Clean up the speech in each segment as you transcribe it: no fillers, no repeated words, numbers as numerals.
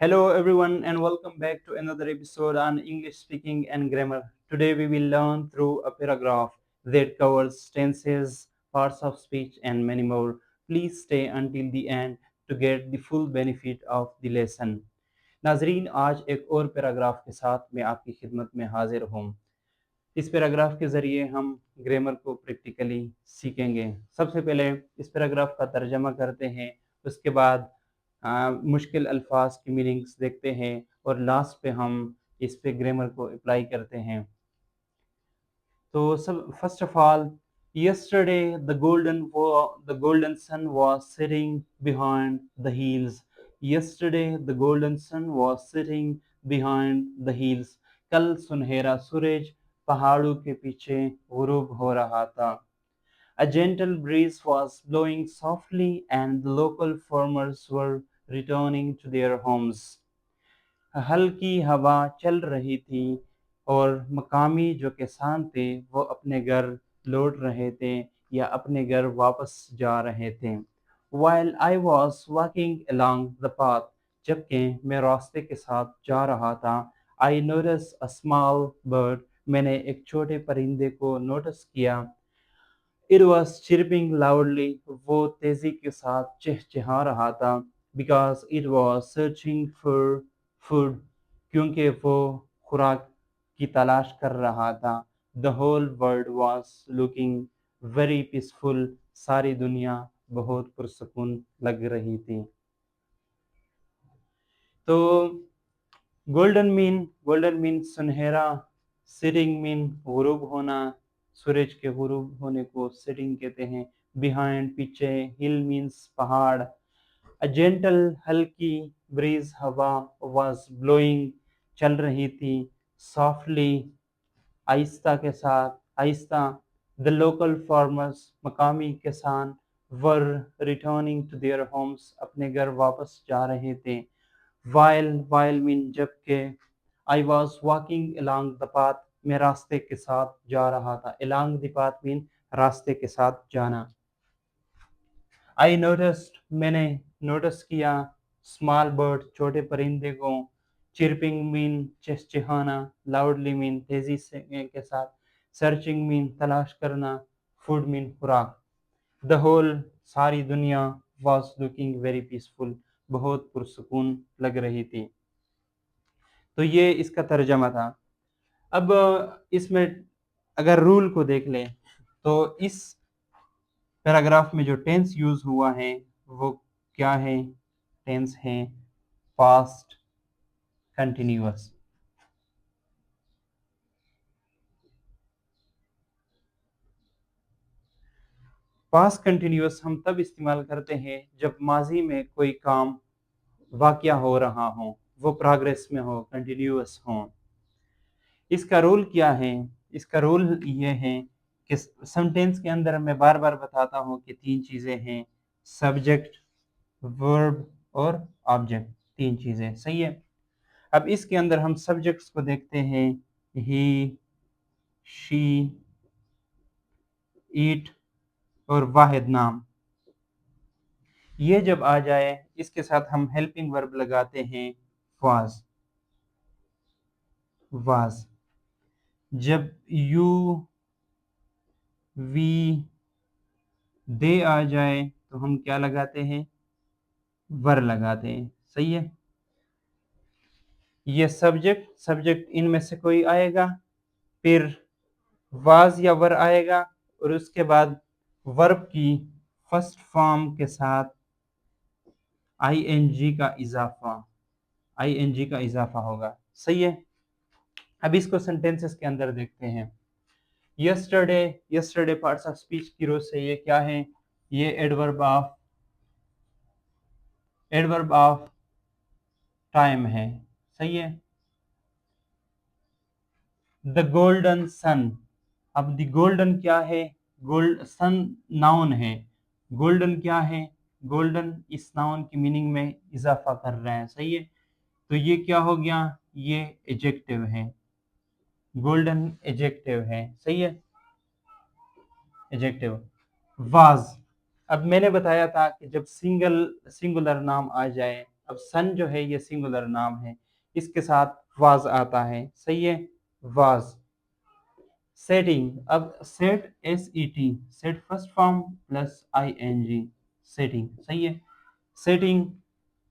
Hello, everyone, and welcome back to another episode on English speaking and grammar. Today, we will learn through a paragraph that covers tenses, parts of speech, and many more. Please stay until the end to get the full benefit of the lesson. नाजरीन, आज एक और paragraph के साथ मैं आपकी खिदमत में हाजिर हूँ। इस पैराग्राफ के ज़रिए हम ग्रामर को प्रैक्टिकली सीखेंगे। सबसे पहले इस पैराग्राफ का तर्जमा करते हैं, उसके बाद मुश्किल अल्फाज की मीनिंग्स देखते हैं और लास्ट पे हम इस पे ग्रामर को अप्लाई करते हैं। तो सब first of all, yesterday the golden sun was sitting behind the hills. Yesterday the golden sun was sitting behind the hills. कल सुनहरा सूरज पहाड़ों के पीछे गुरूब हो रहा था। A gentle breeze was blowing softly and the local farmers were returning to their homes. हल्की हवा चल रही थी और मकामी जो किसान थे वो अपने घर लौट रहे थे या अपने घर वापस जा रहे थे। While I was walking along the path, जबकि मैं रास्ते के साथ जा रहा था, I noticed a small bird, मैंने एक छोटे परिंदे को नोटिस किया। It was chirping loudly, वो तेजी के साथ चहचहा रहा था, because it was searching for food, क्योंकि वो खुराक की तलाश कर रहा था। The whole world was looking very peaceful, सारी दुनिया बहुत पुरसुकून लग रही थी। तो गोल्डन मीन सुनहरा, सिटिंग मीन गुरूब होना, सूरज के गुरूब होने को सिटिंग कहते हैं। बिहाइंड पीछे, हिल मीन्स पहाड़। अ जेंटल हल्की, ब्रीज हवा, वाज ब्लोइंग चल रही थी, सॉफ्टली आहिस्ता के साथ, आहिस्ता। द लोकल फार्मर्स मकामी किसान, वर रिटर्निंग टू देयर होम्स अपने घर वापस जा रहे थे। वाइल मीन जबकि, I was walking along the path मैं रास्ते के साथ जा रहा था। अलॉन्ग द पाथ मीन रास्ते के साथ जाना। आई नोटिस्ड मैंने नोटिस किया, स्मॉल बर्ड छोटे परिंदे को, चिरपिंग मीन चहचहाना, लाउडली मीन तेजी से के साथ, सर्चिंग मीन तलाश करना, फूड मीन खुराक। द होल सारी दुनिया, वॉज लुकिंग वेरी पीसफुल बहुत पुरसुकून लग रही थी। तो ये इसका तर्जमा था। अब इसमें अगर रूल को देख लें तो इस पैराग्राफ में जो टेंस यूज हुआ है वो क्या है? टेंस है पास्ट कंटिन्यूअस। पास्ट कंटिन्यूअस हम तब इस्तेमाल करते हैं जब माजी में कोई काम वाक़या हो रहा हो, वो प्रोग्रेस में हो, कंटिन्यूअस हो। इसका रूल क्या है? इसका रूल ये है कि सेंटेंस के अंदर मैं बार बार बताता हूँ कि तीन चीज़ें हैं, सब्जेक्ट, वर्ब और ऑब्जेक्ट, तीन चीज़ें। सही है। अब इसके अंदर हम सब्जेक्ट्स को देखते हैं, ही, शी, ईट और वाहिद नाम। ये जब आ जाए इसके साथ हम हेल्पिंग वर्ब लगाते हैं वाज। वाज जब यू, वी, दे आ जाए तो हम क्या लगाते हैं? वर लगाते हैं। सही है। ये सब्जेक्ट इनमें से कोई आएगा, फिर वाज या वर आएगा और उसके बाद वर्ब की फर्स्ट फॉर्म के साथ आईएनजी का इजाफा होगा। सही है। अब इसको सेंटेंसेस के अंदर देखते हैं। यस्टरडे पार्ट्स ऑफ स्पीच की रोज से ये क्या है? ये एडवर्ब ऑफ टाइम है। सही है। द गोल्डन सन, अब द गोल्डन क्या है? गोल्ड सन नाउन है। गोल्डन क्या है? गोल्डन इस नाउन की मीनिंग में इजाफा कर रहे हैं। सही है। तो ये क्या हो गया? ये एडजेक्टिव है। गोल्डन एडजेक्टिव है। सही है। एडजेक्टिव। वाज, अब मैंने बताया था कि जब सिंगुलर नाम आ जाए, अब सन जो है ये सिंगुलर नाम है, इसके साथ वाज आता है, सही है, वाज। सेटिंग, अब set S E T, set first form plus I N G, setting, सही है। Setting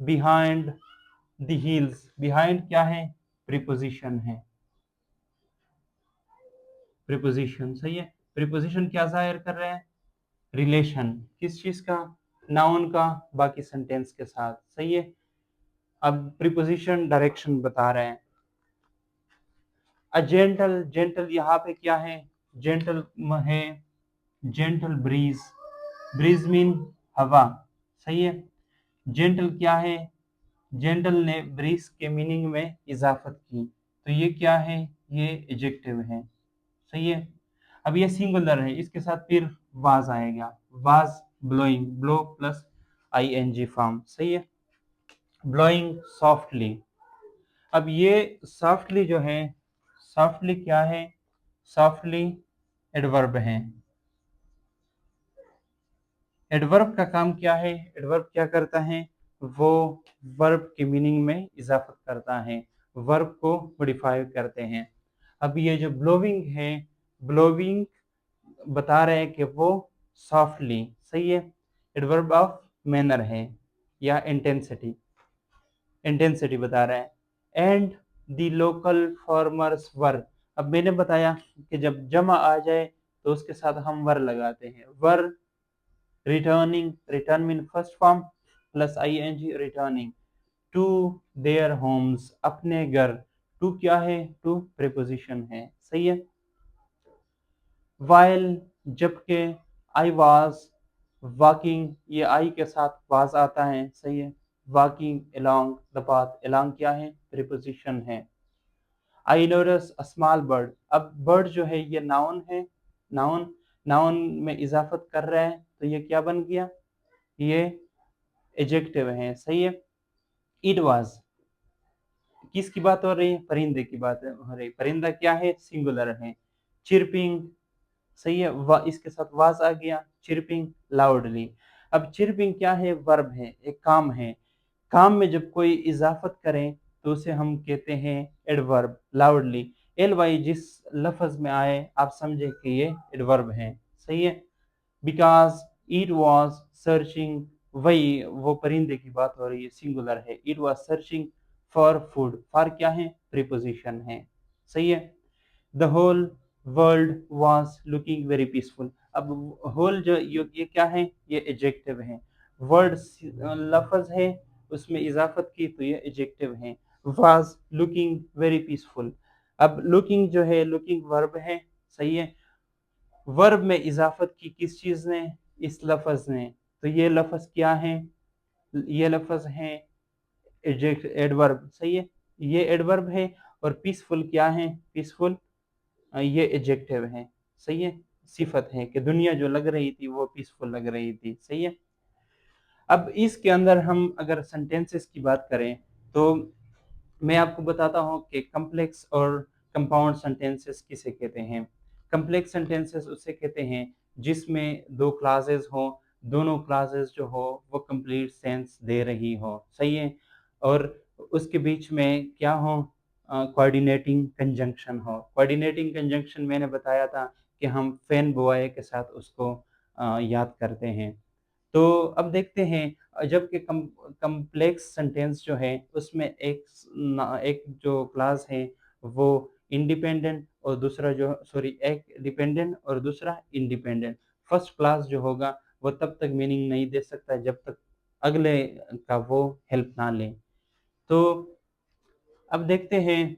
behind the heels, behind क्या है, प्रीपोजिशन है, प्रीपोजिशन, सही है। प्रीपोजिशन क्या जाहिर कर रहे हैं, रिलेशन, किस चीज का, नाउन का, बाकी सेंटेंस के साथ, सही है। अब प्रीपोजिशन डायरेक्शन बता रहे हैं। अ जेंटल, जेंटल यहाँ पे क्या है, जेंटल है, जेंटल ब्रीज, ब्रीज मीन हवा, सही है। जेंटल क्या है, जेंटल ने ब्रीज के मीनिंग में इजाफत की, तो ये क्या है, ये एडजेक्टिव है, सही है। अब ये सिंगुलर है, इसके साथ फिर वाज आएगा, was blowing, blow plus I N G form, सही है। ब्लोइंग सॉफ्टली, अब ये सॉफ्टली जो है, सॉफ्टली क्या है, सॉफ्टली एडवर्ब है। एडवर्ब का काम क्या है, एडवर्ब क्या करता है, वो वर्ब के मीनिंग में इजाफत करता है, वर्ब को मॉडिफाई करते हैं। अब ये जो ब्लोविंग है, ब्लोविंग बता रहे हैं कि वो सॉफ्टली, सही है, एडवर्ब ऑफ मैनर है, या इंटेंसिटी, इंटेंसिटी बता रहा है। एंड द लोकल फार्मर्स वर, अब मैंने बताया कि जब जमा आ जाए तो उसके साथ हम वर लगाते हैं, were returning, return mean first form plus I N G, returning to their homes, अपने घर, टू क्या है, टू प्रीपोजिशन है, सही है। वाइल, जबकि, आई वाज वॉकिंग, ये आई के साथ वाज आता है, सही है। Walking along the path, along क्या है, प्रीपोजिशन है। I notice a small bird, अब बर्ड जो है ये नाउन है, नाउन, नाउन में इजाफत कर रहा है, तो ये क्या बन गया, ये एडजेक्टिव है, सही है। इट वाज, किसकी बात हो रही है, परिंदे की बात हो रही है, परिंदा क्या है, सिंगुलर है। चिरपिंग, सही है, इसके साथ वाज आ गया, चिरपिंग लाउडली। अब चिरपिंग क्या है, वर्ब है, एक काम है, काम में जब कोई इजाफत करें तो उसे हम कहते हैं एडवर्ब, लाउडली, एल वाई जिस लफ्ज में आए आप समझे कि ये एडवर्ब है, सही है। बिकॉज इट वॉज सर्चिंग, वही वो परिंदे की बात हो रही है, सिंगुलर है, it was searching for food, for क्या है, प्रीपोजिशन है, सही है। The whole world was looking very peaceful, अब होल जो ये क्या है, ये एडजेक्टिव है, वर्ड लफ्ज है, उसमें इजाफत की तो ये एडजेक्टिव है। वॉज लुकिंग वेरी पीसफुल, अब लुकिंग जो है, लुकिंग वर्ब है, सही है। वर्ब में इजाफत की किस चीज ने, इस लफ्ज ने, तो ये लफ्ज क्या है, ये लफ्ज है एडवर्ब, सही है, ये एडवर्ब है। और पीसफुल क्या है, पीसफुल ये एडजेक्टिव है, सही है, सिफत है कि दुनिया जो लग रही थी वो पीसफुल लग रही थी, सही है। अब इसके अंदर हम अगर सेंटेंसेस की बात करें तो मैं आपको बताता हूँ कि कम्प्लेक्स और कंपाउंड सेंटेंसेस किसे कहते हैं। कम्प्लेक्स सेंटेंसेस उसे कहते हैं जिसमें दो क्लासेस हो, दोनों क्लासेस जो हो वो कंप्लीट सेंस दे रही हो, सही है, और उसके बीच में क्या हो, कोऑर्डिनेटिंग कंजंक्शन हो। कोऑर्डिनेटिंग कंजंक्शन मैंने बताया था कि हम फैन बॉय के साथ उसको याद करते हैं। तो अब देखते हैं जबकि कम्प्लेक्स सेंटेंस जो है उसमें एक जो क्लास है वो इंडिपेंडेंट और दूसरा जो, सॉरी, एक डिपेंडेंट और दूसरा इंडिपेंडेंट। फर्स्ट क्लास जो होगा वो तब तक मीनिंग नहीं दे सकता जब तक अगले का वो हेल्प ना ले। तो अब देखते हैं,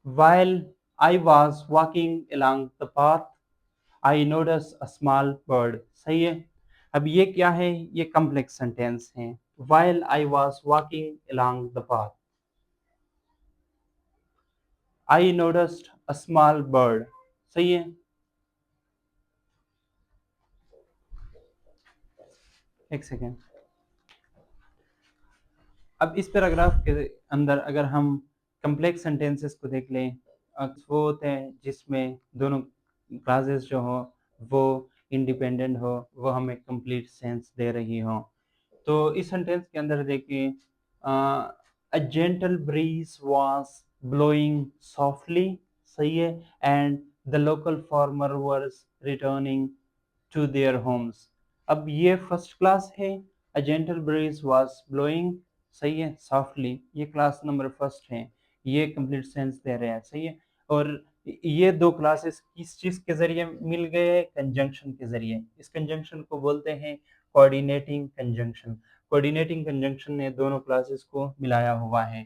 while I was walking along the path I noticed a small bird, सही है। अब ये क्या है, ये कम्प्लेक्स सेंटेंस है। While I was walking along the path I noticed a small bird, सही है। एक सेकेंड, अब इस पैराग्राफ के अंदर अगर हम कम्प्लेक्स सेंटेंसेस को देख लें, वो होते हैं जिसमें दोनों क्लासेस जो हो वो इंडिपेंडेंट हो, वो हमें कंप्लीट सेंस दे रही हो। तो इस सेंटेंस के अंदर देखिए, a gentle breeze was blowing softly, सही है, and the local farmer was returning to their homes. अब ये फर्स्ट क्लास है, a gentle breeze was blowing, सही है, सॉफ्टली, ये क्लास नंबर फर्स्ट है, ये कंप्लीट सेंस दे रहे हैं, सही है। और ये दो क्लासेस किस चीज के जरिए मिल गए? कंजंक्शन के जरिए। इस कंजंक्शन को बोलते हैं कोऑर्डिनेटिंग कंजंक्शन। कोऑर्डिनेटिंग कंजंक्शन ने दोनों क्लासेस को मिलाया हुआ है।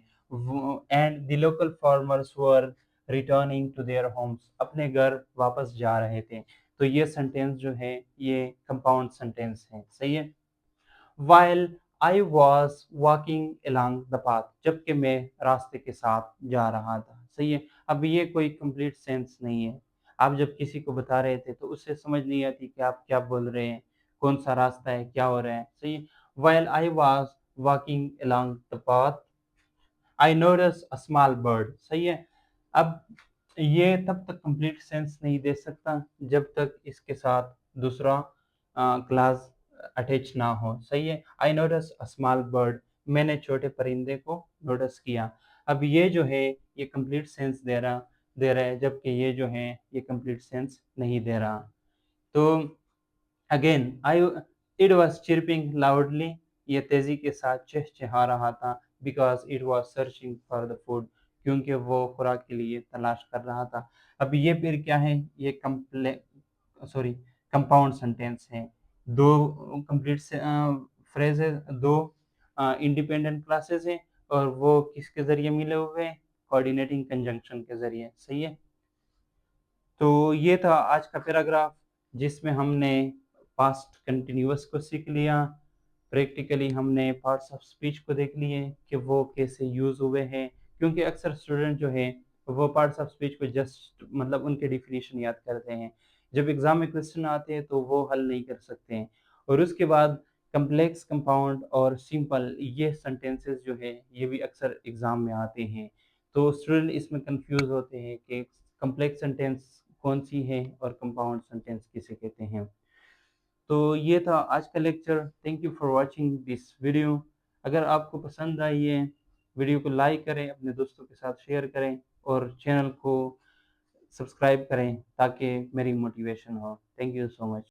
And the local farmers were returning to their homes, अपने घर वापस जा रहे थे। तो ये सेंटेंस जो है ये कंपाउंड सेंटेंस है, सही है। while I was walking along the path, जबकि मैं रास्ते के साथ जा रहा था, सही है। अब ये कोई कंप्लीट सेंस नहीं है। आप जब किसी को बता रहे थे तो उससे समझ नहीं आती कि आप क्या बोल रहे हैं, कौन सा रास्ता है, क्या हो रहा है, सही है। while I was walking along the path I noticed a small bird, सही है। अब ये तब तक कंप्लीट सेंस नहीं दे सकता जब तक इसके साथ दूसरा क्लास अटैच ना हो, सही है। I notice a small bird, मैंने छोटे परिंदे को नोटिस किया। अब ये जो है ये कंप्लीट सेंस दे रहा है, जबकि ये जो है ये कंप्लीट सेंस नहीं दे रहा। तो again I it was chirping loudly, ये तेजी के साथ चहचहा रहा था, because it was searching for the food, क्योंकि वो खुराक के लिए तलाश कर रहा था। अब ये फिर क्या है? ये कंप्ले सॉरी कंपाउंड सेंटेंस है। दो कंप्लीट फ्रेजेस, दो इंडिपेंडेंट क्लासेस हैं, और वो किसके जरिए मिले हुए हैं? कोऑर्डिनेटिंग कंजंक्शन के जरिए, सही है। तो ये था आज का पैराग्राफ, जिसमें हमने पास्ट कंटिन्यूअस को सीख लिया। प्रैक्टिकली हमने पार्ट्स ऑफ स्पीच को देख लिए कि वो कैसे यूज़ हुए हैं, क्योंकि अक्सर स्टूडेंट जो है वो पार्ट्स ऑफ स्पीच को जस्ट मतलब उनके डिफिनीशन याद करते हैं, जब एग्जाम में क्वेश्चन आते हैं तो वो हल नहीं कर सकते हैं। और उसके बाद कम्प्लेक्स, कंपाउंड और सिंपल, ये सेंटेंसेस जो है ये भी अक्सर एग्जाम में आते हैं। तो स्टूडेंट इसमें कंफ्यूज होते हैं कि कम्प्लेक्स सेंटेंस कौन सी है और कंपाउंड सेंटेंस किसे कहते हैं। तो ये था आज का lecture. Thank you for watching this video. अगर आपको पसंद आई है, वीडियो को लाइक करें, अपने दोस्तों के साथ शेयर करें, और चैनल को सब्सक्राइब करें ताकि मेरी मोटिवेशन हो। Thank you so much.